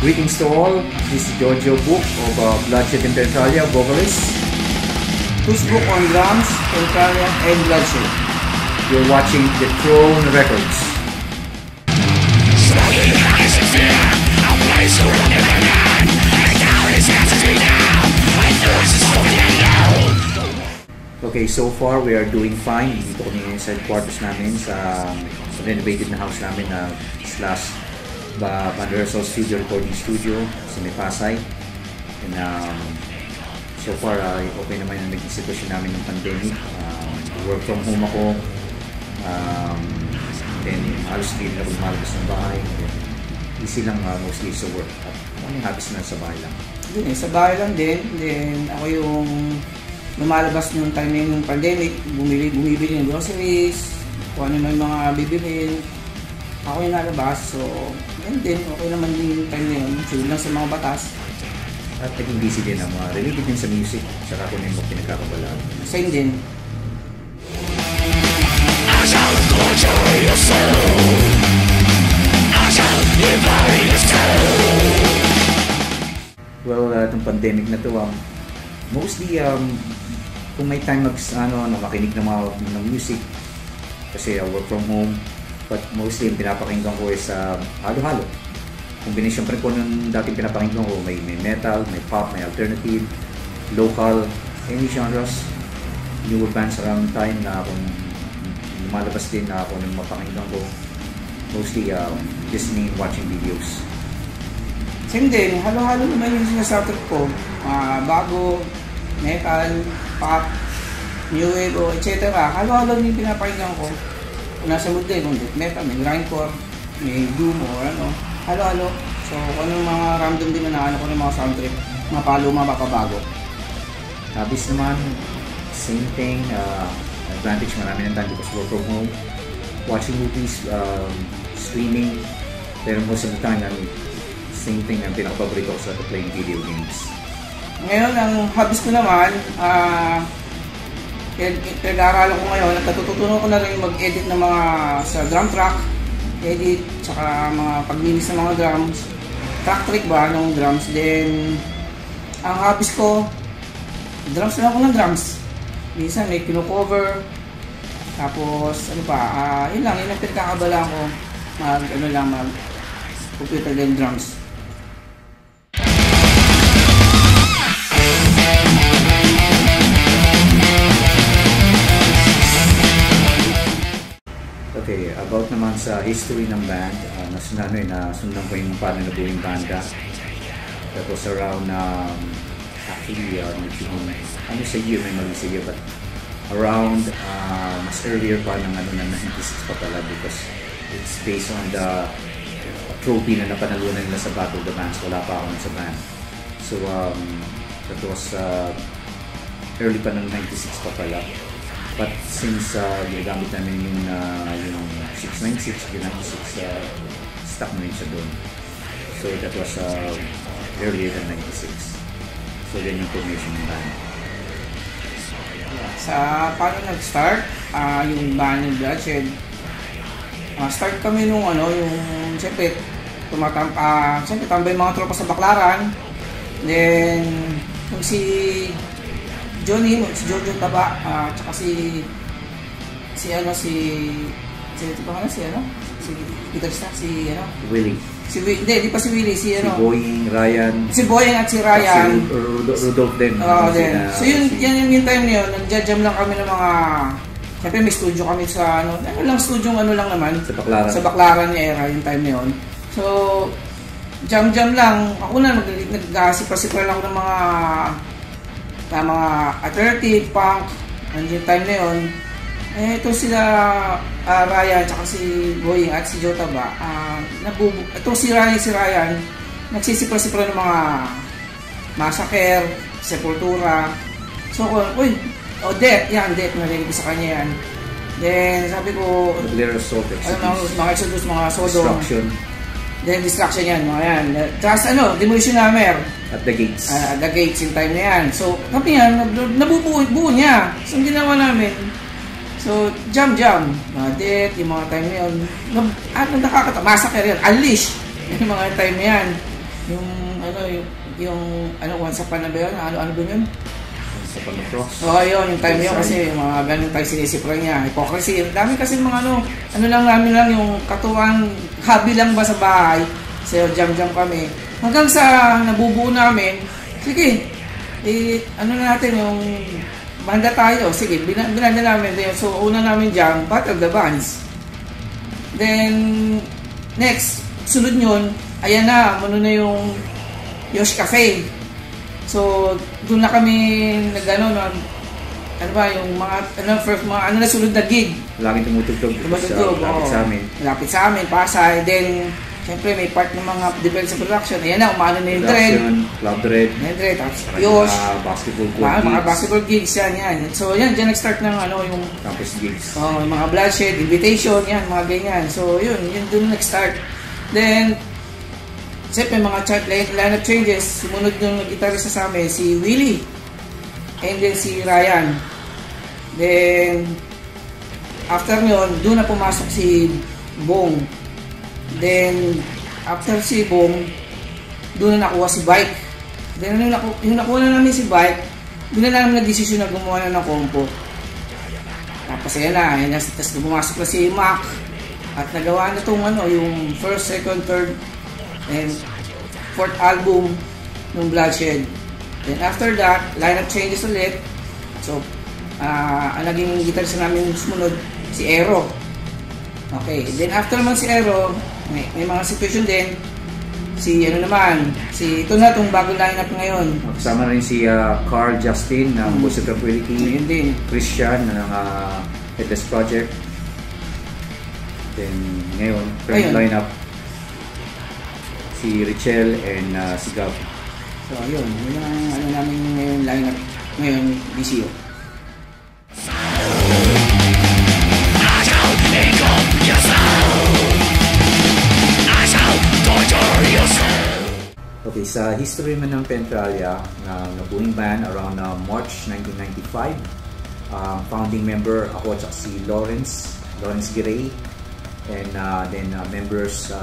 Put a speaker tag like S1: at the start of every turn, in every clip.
S1: Greetings to all. This is Giorgio Book of Bloodshed and Petralia, vocalist.
S2: Whose book on drums, Petralia, and Bloodshed.
S1: You're watching The Throne Records. Okay, so far we are doing fine. Dito kami sa headquarters namin sa renovated na house namin na slash Band Rehearsal Studio, recording studio sa may Pasay. And so far okay naman ang naging sitwasyon namin ng pandemic. Work from home ako. Then halos hindi na lumalabas ng bahay. Easy lang mostly sa work. At habis na sa bahay lang.
S2: Yun sa bahay lang din. Then ako yung lumalabas ng time ng pandemic, bumibili ng groceries, kung ano yung mga bibilin. Ako yung nalabas, so yun din, okay naman din yung time na yun, sunod lang sa mga batas.
S1: At naging busy din ang mga related din sa music, saka kung yung pinagkakabalaan.
S2: Same din.
S3: I shall torture your soul. I shall devour your soul.
S1: Well, itong pandemic na to, mostly kung may time makinig ng music kasi work from home, but mostly yung pinapakinggan ko is halo-halo. Combination pa rin ko nung dating pinapakinggan ko, may metal, may pop, may alternative, local, any genres, newer bands around time na kung lumalabas din na ako nung mapakinggan ko, mostly listening and watching videos.
S2: Same din, halo-halo naman yung sinasatrip ko, bago, metal, pop, new wave, etc. Halo-halo yung pinapakinggan ko. Kung nasa mood din, kung metal, may grindcore, may doom o ano, halo-halo. So, kung anong mga random din na ano ko ng mga sound trip, mapalo, mapapabago.
S1: Habis naman, same thing, advantage marami ng time because work from home, watching movies, streaming, pero most of the time, same thing ang pinakapaborito ko sa playing video games.
S2: Ngayon, ang hobbies ko naman, pinag-aaralan ko ngayon, natututunan ko na rin mag-edit ng mga sa drum track, edit, tsaka mga pag-mix ng mga drums, track trick ba ng drums. Then, ang hobbies ko, drums lang ako ng drums. Minsan may kino-cover, tapos ano pa, yun ang pinagkakabalaan ko, mag-computer din drums.
S1: Okay, about naman sa history ng band, nasundan ko yung paano nabuo yung banda. That was around, actually, ano sa year, may mali sa year, but around, mas earlier pa ng 96 pa pala because it's based on the trophy na napanalunan nila sa Battle of the Bands. Wala pa ako sa band. So, that was early pa ng 96 pa pala. But since ginagamit namin yung 696, yung 96, stuck na rin siya doon. So that was earlier than 96. So then yung formation ng band.
S2: Sa paano nag-start, yung band ng Bloodshed, start kami nung siyempre, siyempre tambay mga tropa sa Baclaran. Then, yung si Giorgio Taba, tsaka si
S1: Willie.
S2: Di pa si Willie,
S1: si Boying, Ryan.
S2: Si Boying at si Ryan.
S1: Si Rudolph din.
S2: So yan yung time na yun, nag-jam lang kami ng mga, siyempre may studio kami sa studio lang naman. Sa Baclaran niya era, yung time na yun. So, jam lang. Ako na, nag-sipra-sipra lang ng mga alternative, punk, yung time na yun. Ito sila Ryan, tsaka si Boying at si Jota ba, ito si Ryan, nagsisipra-sipra ng mga Massacre, Sepultura. So, Death, narinig ko sa kanya yan. Then, sabi ko, mga Exodus, mga Sodom. Then, Destruction yan, mga yan. Tapos Demolition Hammer.
S1: At The Gates.
S2: At The Gates, yung time na yan. So, kami yan, nabubuo niya. So, ang ginawa namin, so, jam. Death, yung mga time na yun. Nakakatawa. Massacre yan. Unleash. Yung mga time na yan. Yung ano, yung ano, once upon a ba yun? Ano ba yun?
S1: Sa Pag-Cross.
S2: Oo, yun, yung time yun kasi mga ganun tayo sinisipra niya. Hypocrisy. Dami kasi mga ano lang namin lang yung katuwang hobby lang ba sa bahay. So, jam-jam kami. Hanggang sa nabubuo namin, sige, ano na natin yung banda tayo. Sige, binanda namin. So, una namin jam, Battle of the Bands. Then, next, sunod yun, ayan na, muna na yung Yosh Cafe. So, doon na kami ano ba, yung mga, first, mga, na sunod na gig.
S1: Laging tumutugtog. Lapit sa amin.
S2: Lapit sa amin, Pasay. Then, siyempre, may part ng mga defense production. Ayan na, umano na yung Dread.
S1: Club Dread.
S2: Tapos Yosh.
S1: Basketball
S2: gigs. Mga basketball gigs, yan. So, yan, dyan nag-start ng yung
S1: campus gigs.
S2: Mga Bloodshed, Invitation, yan, mga ganyan. So, yun doon nag-start. Then, siyempre, mga lineup changes. Sumunod yung gitarista sa amin, si Willie. And then si Ryan. Then, after nyon, doon na pumasok si Bong. Then, after si Bong, doon na nakuha si Bike. Then, yung nakuha na namin si Bike, doon na namin nag-desisyon na gumawa na ng compo. Tapos, ayan na. Tapos, pumasok na si Mac. At nagawa na itong yung first, second, third, and fourth album ng Bloodshed. Then after that, lineup changes ulit. So, ang naging guitarist namin sumunod, si Aero. Okay, then after naman si Aero, may mga situation din. Ito na itong bagong lineup ngayon.
S1: Kasama rin si Carl Justin ng Voice of Tranquility.
S2: Yun din.
S1: Christian ng Headless Project. Then ngayon, current lineup, si Richelle and si Gab.
S2: So yun ang namin ngayon lineup ngayon DCO.
S1: Okay, sa history man ng Penetralia na nabuing band around March 1995, founding member ako at si Lawrence Giray, and then members,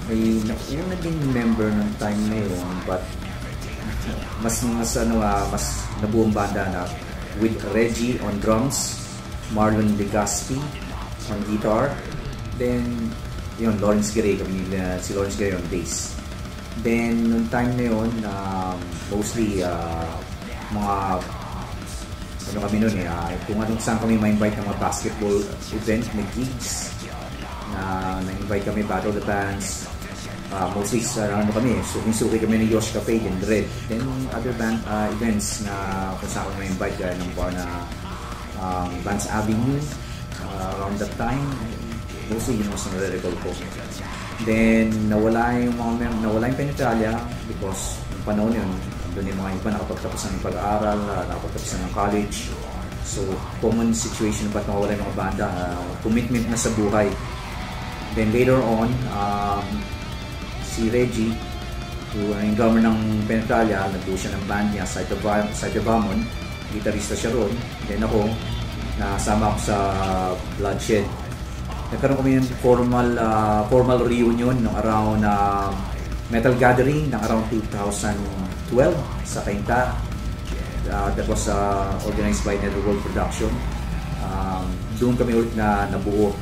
S1: may naging member ng time na yun, but mas nabuong banda na with Reggie on drums, Marlon Legaspi on guitar, then yun, Lawrence Giray, si Lawrence Giray on bass. Then nung time na yun, mostly mga kami nun kung saan kami ma-invite ng mga basketball event, may gigs na na-invite kami, Battle of the Bands, mostly sa kami, suki kami ng Yosh Cafe and Dread, then other band events na kung saan kami ma-invite gaya ng bar na Vance Avenue around that time, mostly yun mas nare-recall ko. Then nawala yung Penetralia because yung panahon yun, doon yung mga iba nakapagtapos ng pag-aaral, nakapagtapos ng college. So, common situation ba't mawala yung mga banda, commitment na sa buhay. Then later on, si Reggie, yung drummer ng Penetralia, nagbuo siya ng band niya, Side of Amon, gitarista siya ron. Then ako, nasama ako sa Bloodshed. Nagkaroon kami ng formal reunion ng around Metal Gathering ng around 2012 sa Cainta. That was organized by Netherworld Production. Doon kami ulit na nabuo.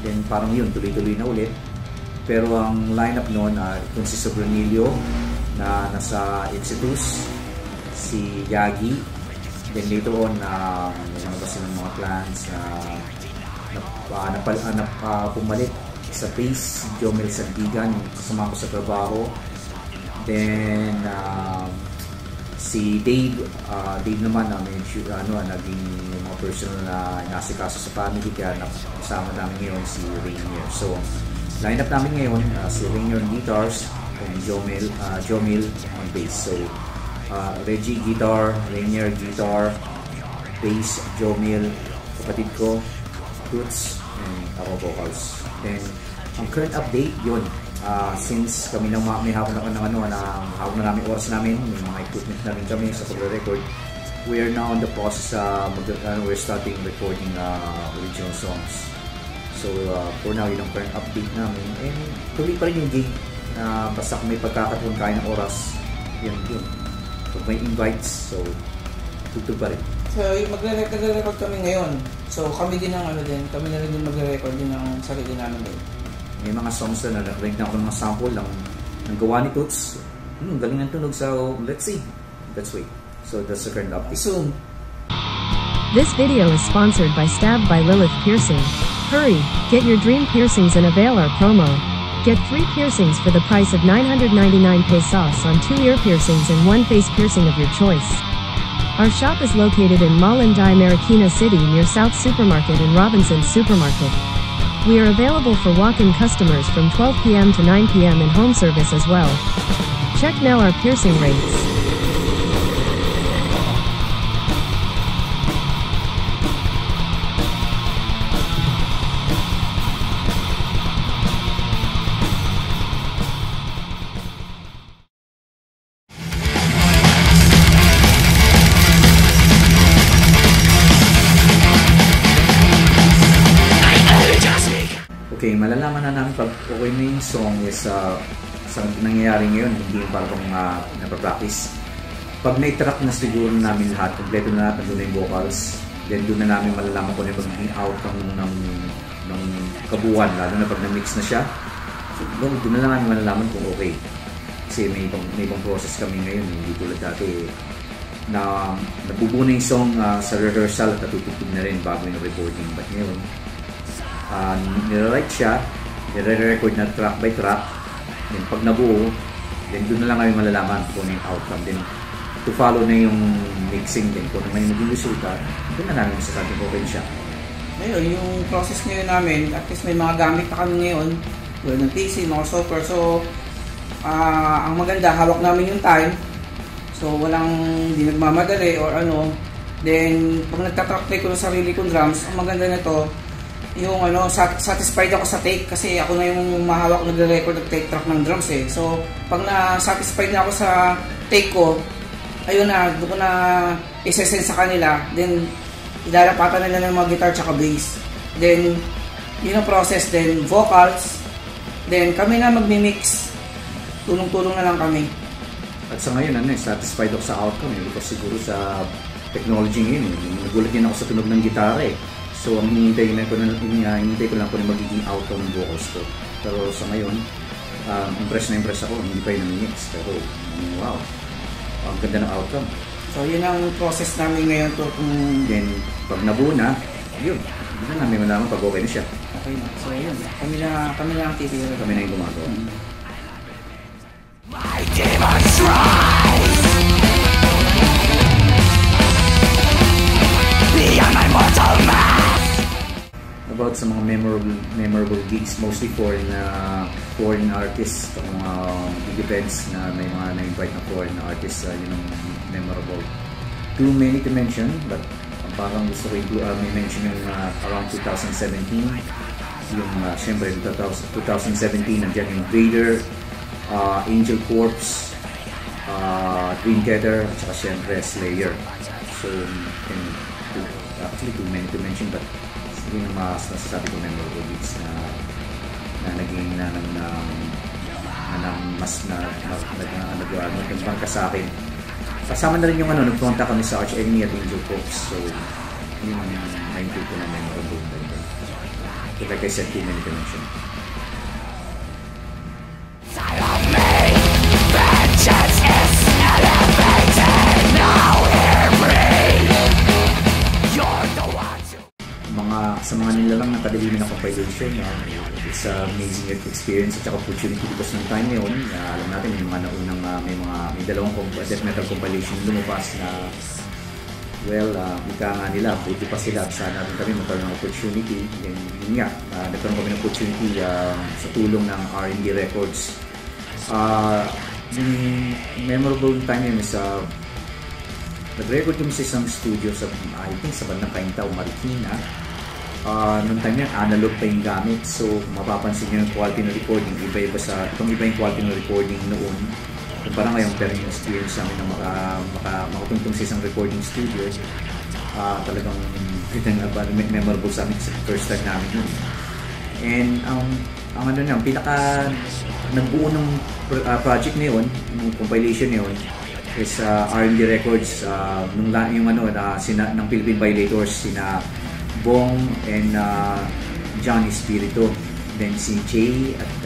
S1: Then parang yun, tuloy-tuloy na ulit. Pero ang lineup noon consists of Ronilio na nasa Exitus, si Yagi, then later on kasi ng mga plans na pumalit sa Pace, Jomel Sandigan, kasama ko sa trabaho. Then si Dave naman naging mga personal na nasikaso sa family, kaya nakasama namin ngayon si Rainier. So lineup namin ngayon, si Rainier on guitars and Jomel on bass. So Reggie guitar, Rainier guitar, bass, Jomel, kapatid ko, Toots, and ako vocals. Then ang current update yun, since kami may hapon na namin oras namin, may mga equipment na rin kami sa pag-record, we are now in the process, we're starting recording original songs. So for now, yun ang current update namin, and tuloy pa rin yung gig basta kung may pagkakataon kain ng oras, yun. Pag may invites, so tugtog pa rin.
S2: So, magre-record kami ngayon. So, kami din ang kami na rin din magre-record din ng sarili namin din.
S1: May mga songs na narinig na ako ng mga sample ng gawa ni Toots. Galing ng tunog. So, let's see. Let's wait. So, that's the current update.
S2: Soon.
S4: This video is sponsored by Stab by Lilith Piercing. Hurry, get your dream piercings and avail our promo. Get 3 piercings for the price of 999 pesos on 2 ear piercings and 1 face piercing of your choice. Our shop is located in Malinday, Marikina City near South Supermarket and Robinson's Supermarket. We are available for walk-in customers from 12 p.m. to 9 p.m. and home service as well. Check now our piercing rates.
S1: Okay, malalaman na namin pag okay na yung song is sa nangyayari ngayon, hindi yung parang napapractice. Pag na-track na siguro namin lahat, kompleto na lahat, nandun na yung vocals, then doon na namin malalaman kung ano yung magiging outcome ng kabuuan, lalo na pag na-mix na siya. So, doon na namin malalaman kung okay. Kasi may ibang process kami ngayon, hindi tulad dati na nabubuo na yung song sa rehearsal at natutugtog na rin bago yung recording. But ngayon, nire-write siya, nire-record na track by track, then pag nabuo, then doon na lang kami malalaman kung yung outcome. Then to follow na yung mixing din, kung naman yung maging resulta, doon na namin masasabi kung okay siya.
S2: Ngayon, yung process ngayon namin, at least may mga gamit na kami ngayon, tulad ng PC, mga software. So, ang maganda, hawak namin yung time. So, hindi nagmamadali or ano. Then, pag nagtatrack ko ng sarili kong drums, ang maganda nito, yung satisfied ako sa take kasi ako na yung mahawak nagre-record at take track ng drums eh. So, pag na-satisfied na ako sa take ko, ayun na, doon ko na isesend sa kanila. Then, ilalapatan nila ng mga guitar tsaka bass. Then, yun ang process. Then, vocals. Then, kami na magmi-mix. Tulong-tulong na lang kami.
S1: At sa ngayon, satisfied ako sa outcome because siguro sa technology ngayon, nagulat din ako sa tunog ng gitara eh. So, ang hinihintay ko lang kung yung magiging outcome ng vocals ko. Pero sa ngayon, impress ako, hindi pa yun mix. Pero, wow, ang ganda ng outcome.
S2: So, yun ang process namin ngayon to.
S1: Then, pag nabuo na, yun, hindi na namin malaman pag okay na siya.
S2: Okay na. So, yun. Kami na ang titira.
S1: Kami na yung gumagawa.
S3: My demons rise beyond my mortal mass.
S1: About sa mga memorable gigs, mostly foreign artists, mga big events na may mga na-invite na foreign artists, yun ang memorable. Too many to mention, but parang gusto ko may mention yung around 2017, yung syempre 2017 nandiyan yung Vader, Angel Corpse, Dreamcatcher, at saka syempre Slayer. So, actually too many to mention, but yun ang masasabi ko memorable gigs na naging mas nagmarka sa akin. Kasama na rin yung nagpunta kami sa Arch Enemy at Angel Corpse. So, yun ang na-include ko na memorable. So, like I said, too many to mention.
S3: Side of me, vengeance is elevated. Now hear me. You're the one to...
S1: Sa mga nilalang ng kadiliman ng compilation, it's an amazing experience at saka opportunity because ng time ngayon, alam natin yung mga naunang may dalawang death metal compilation lumabas na ika nga nila, buti pa sila at sana rin kami magkaroon ng opportunity. Then yun nga, nagkaroon kami ng opportunity sa tulong ng R&D Records. Yung memorable time yun is nag-record kami sa isang studio sa bandang Cainta o Marikina. Noong time yan, analog pa yung gamit. So, mapapansin nyo yung quality ng recording. Iba yung quality ng recording noon. Kumpara ngayon, pero yung experience namin na makatungtong sa isang recording studio, talagang memorable sa amin sa first time namin yun. And ang ano niya, pinaka nagbuo ng project na yun, yung compilation na yun, is R&D Records, yung ano, ng Philippine Violators, sina Bong and Johnny Spirito. Then si Jay at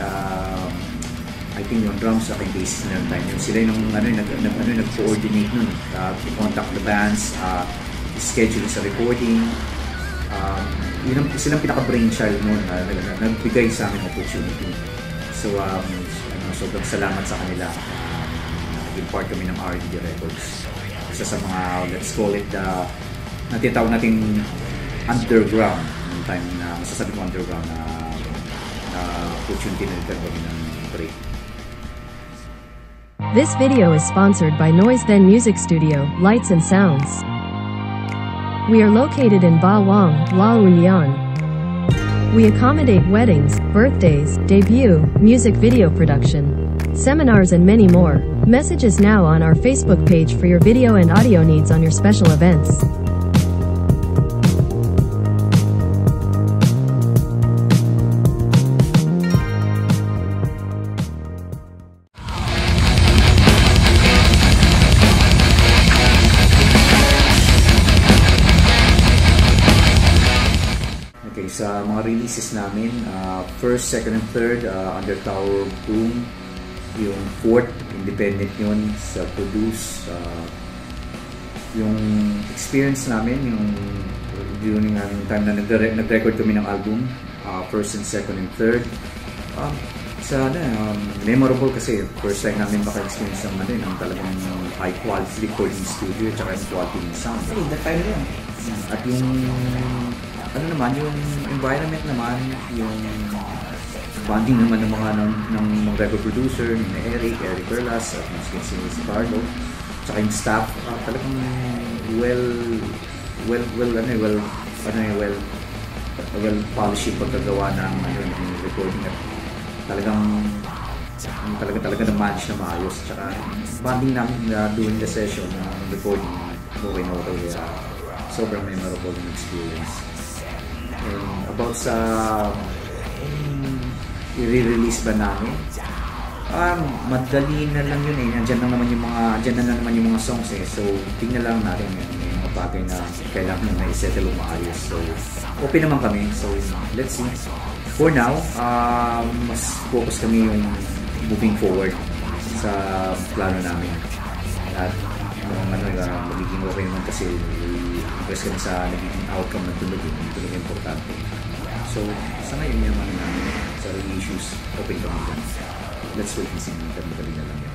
S1: I think yung drums at yung bass na time. Yung sila yung nag-coordinate nun. Contact the bands, schedule sa recording. Yun silang pinaka-brainchild nun. Nagbigay sa amin opportunity. So, sobrang salamat sa kanila. Naging part kami ng R&D Records. Isa sa mga, let's call it, natitawag nating underground. Yung time na, masasabi ko underground na opportunity na nagkaroon kami ng break.
S4: This video is sponsored by Noise Then Music Studio, Lights and Sounds. We are located in Ba Wang, La Union. We accommodate weddings, birthdays, debut, music video production, seminars and many more. Message us now on our Facebook page for your video and audio needs on your special events.
S1: Sa mga releases namin, first, second, and third, Under Tower Boom, yung fourth, independent yun, sa produce, yung experience namin, yung during ang time na nag-record kami ng album, first and second and third, memorable kasi first time namin maka-experience ng talagang high quality recording studio at yung quality ng sound.
S2: That time yun.
S1: At yung yung environment naman, yung bonding naman ng mga record producer, ni Eric Perlas, at si Carlo, tsaka yung staff, talagang well polished yung pagkagawa ng recording at talaga na-manage na maayos. Tsaka bonding namin during the session ng recording, okay. Sobrang memorable yung experience. And about sa i-release ba namin, madali na lang yun eh. Andyan na naman yung mga songs eh. So, tingnan lang natin yung mga bagay na kailangan na i-settle o maayos. So, open naman kami. So, let's see. For now, mas focus kami yung moving forward sa plano namin. At magiging okay naman kasi impress kami sa nagiging outcome ng tunog. Ito yung importante. So, sa ngayon naman namin sa issues, open kami dyan. Let's wait and see. Madali na lang yun.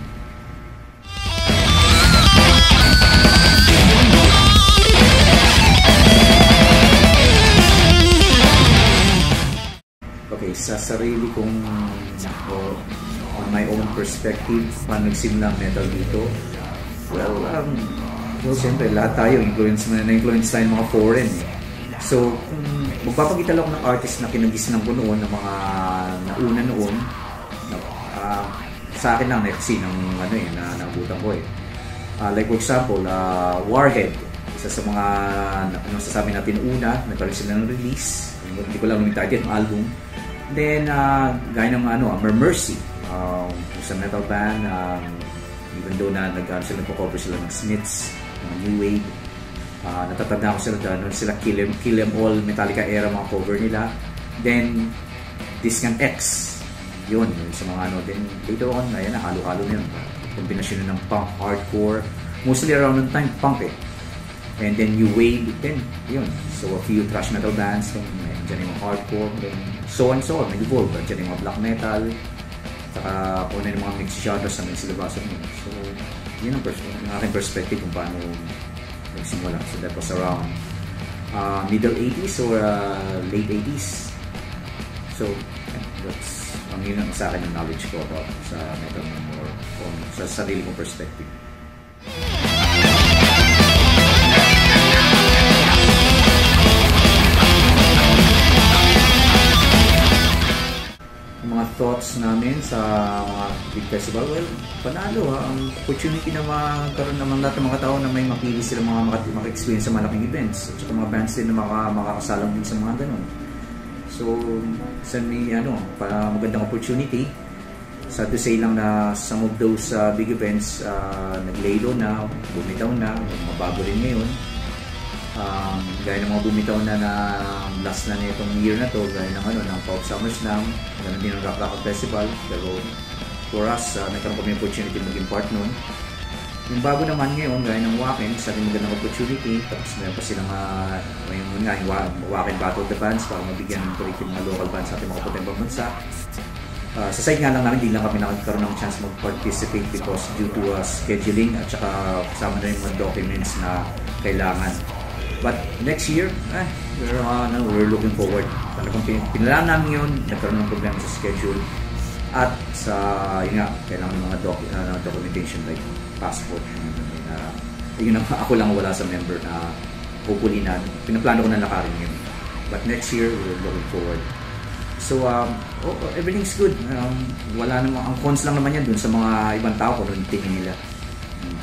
S1: Okay, sa sarili kong on my own perspective, paano nagsimula ang metal dito? Well, siyempre, lahat tayo, na-influence tayo ng mga foreign. So, kung magpapakita lang ako ng artist na kinagisnan ko noon, ng mga nauna noon, sa akin lang, kasi na nabutan ko eh. Like for example, Warhead, isa sa mga nasasabi natin una, nagkaroon sila ng release, hindi ko lang namin title ng album. Then, gaya ng Mercy, sa metal band, even though nagpo-cover sila ng Smiths, ng New Wave, natatanda ko sila doon, sila Kill 'Em All, Metallica era mga cover nila. Then, Discount X, yun sa mga then later on, ayan na, halo-halo na yun. Kombinasyon ng punk, hardcore, mostly around the time, punk eh. And then New Wave, then, yun. So, a few thrash metal bands, then, dyan yung mga hardcore, then, so on, nag-evolve. Dyan yung mga black metal, saka una yung mga mixed genres na nagsilabasan mo. So, yun ang aking perspective kung paano nagsimula. So, that was around middle 80s or late 80s. So, that's yun ang sa akin yung knowledge ko about sa metal more sa sarili kong perspective. Mga thoughts namin sa mga big festival, well, panalo ang opportunity na magkaroon naman lahat ng mga tao na may mapili sila maka-experience sa malaking events at saka mga bands din na makakasalang din sa mga ganun. So, send me para magandang opportunity. Sad to say lang na some of those big events nag-lay low na, bumitaw na, mabago rin ngayon. Gaya ng mga bumitaw na last na itong year na to, gaya ng Pop Summer Slam, ganoon din ng Rock Rock Festival. Pero for us, nagkaroon kami opportunity maging part nun. Yung bago naman ngayon, gaya ng Wacken, sa ating magandang opportunity. Tapos meron pa silang yung Wacken Battle the Bands para mabigyan ng kulit yung mga local bands sa ating mga potentang bansa. Sa side nga lang namin, hindi lang kami nakagkaroon ng chance mag-participate because due to scheduling at saka kasama na yung mga documents na kailangan. But next year, we're looking forward. Talagang pinalaan namin yun, nagkaroon ng problema sa schedule. At sa, yun nga, kailangan ng mga documentation like passport. Yun ako lang wala sa member na hopefully na, pinaplano ko na lakarin yun. But next year, we're looking forward. So, everything's good. Wala namang, ang cons lang naman yan dun sa mga ibang tao kung ano tingin nila.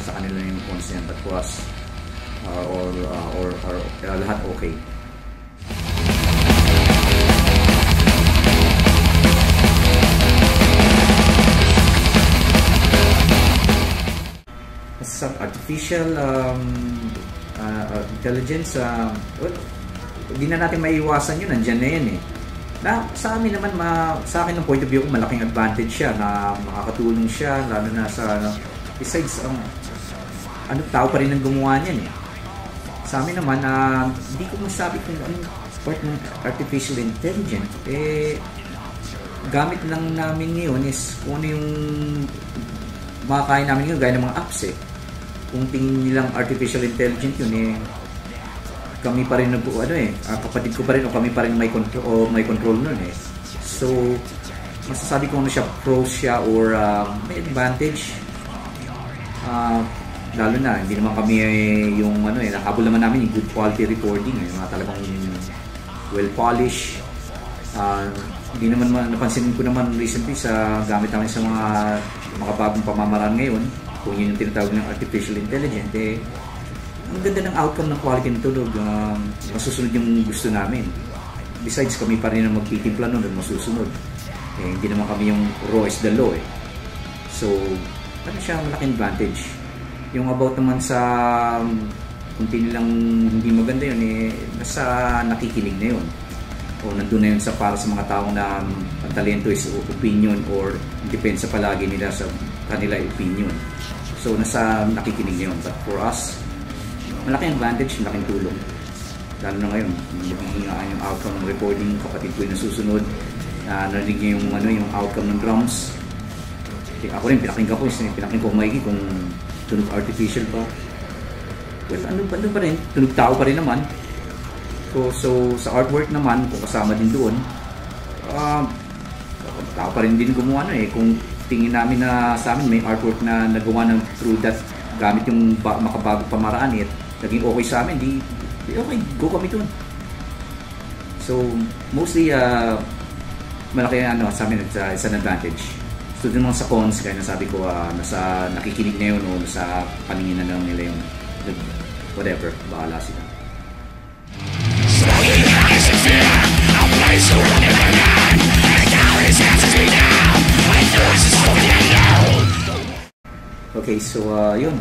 S1: Sa kanila yung cons yan. But for us, or lahat okay. Sa artificial intelligence, well, hindi na natin maiiwasan yun. Nandiyan na yan eh. Na, sa amin naman, sa akin ng point of view, malaking advantage siya na makakatulong siya, lalo na sa, besides, tao pa rin ang gumawa niyan eh. Sa amin naman, hindi ko masabi kung anong part ng artificial intelligence, gamit lang namin ngayon is kung ano yung makakain namin ngayon, gaya ng mga apps eh. Kung tingin nilang artificial intelligence yun kami pa rin kapatid ko pa rin o kami pa rin may control nun eh. So, masasabi ko siya pro siya or may advantage. Lalo na, hindi naman kami yung nakahabol naman namin yung good quality recording mga talagang well polished. Hindi naman napansin ko naman recently sa gamit namin sa mga bagong pamamaraan ngayon, kung yun yung tinatawag ng artificial intelligence, ang ganda ng outcome ng quality ng tulog, masusunod yung gusto namin. Besides, kami pa rin ang magtitimpla nun at masusunod. Hindi naman kami yung raw is the law eh. So, siya malaking advantage. Yung about naman sa kung nilang hindi maganda yun, nasa nakikinig na yun. O nandun na yun para sa mga taong na ang talento is opinion or depends sa palagi nila sa kanila opinion. So, nasa nakikinig na yun. But for us, malaking advantage, malaking tulong. Lalo na ngayon, magiging yung outcome ng recording, kapatid ko yung nasusunod, narinig niya yung outcome ng drums. Ako rin, pinakinggan ko maigi kung tunog artificial pa. Well, ano pa rin, tunog tao pa rin naman. So sa artwork naman, kung kasama din doon, tao pa rin din gumawa kung tingin namin na sa amin may artwork na nagawa ng through that gamit yung makabagong pamaraan naging okay sa amin, di okay, go kami dun. So, mostly, malaki sa amin, it's an advantage. So, dun sa cons, kaya nasabi ko, nasa nakikinig na yun o nasa paningin na lang nila yung whatever, bahala sila. Okay, so yun,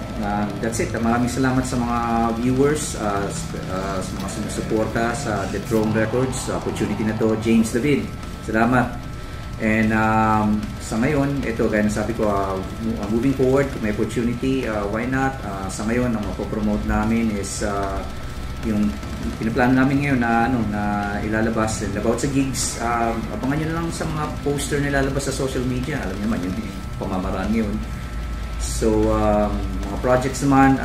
S1: that's it. Maraming salamat sa mga viewers, sa mga sumusuporta sa The Throne Records, sa opportunity na to. James David, salamat. And sa ngayon, ito, gaya na sabi ko, moving forward, kung may opportunity, why not? Sa ngayon, ang mapopromote namin is yung pinaplano namin ngayon na ilalabas and about sa gigs. Abangan nyo na lang sa mga poster na ilalabas sa social media. Alam niyo naman, yung pamamaraan ngayon. So, mga projects naman,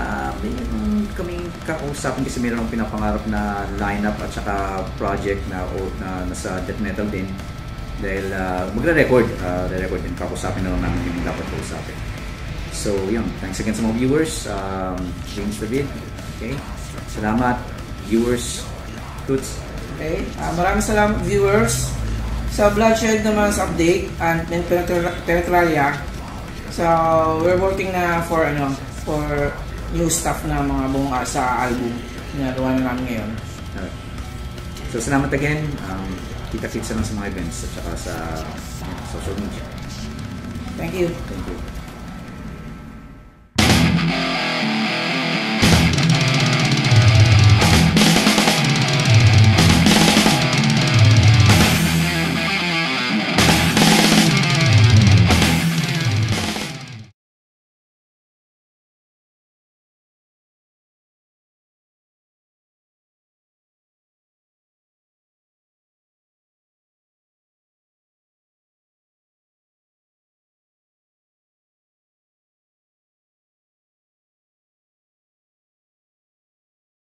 S1: kaming kakausapin kasi mayroon akong pinapangarap na lineup at saka project na nasa death metal din. Dahil magre-record din, kakausapin na lang namin yung dapat kausapin. So, yun. Thanks again sa mga viewers. James David. Okay. Salamat, viewers. Toots.
S2: Okay. Maraming salamat, viewers. Sa Bloodshed naman sa update and Penetralia. So, we're working na for new stuff na mga bunga sa album na gawa na namin ngayon.
S1: So, salamat again. kita-kitsa lang sa mga events at saka sa social media.
S2: Thank you.
S1: Thank you.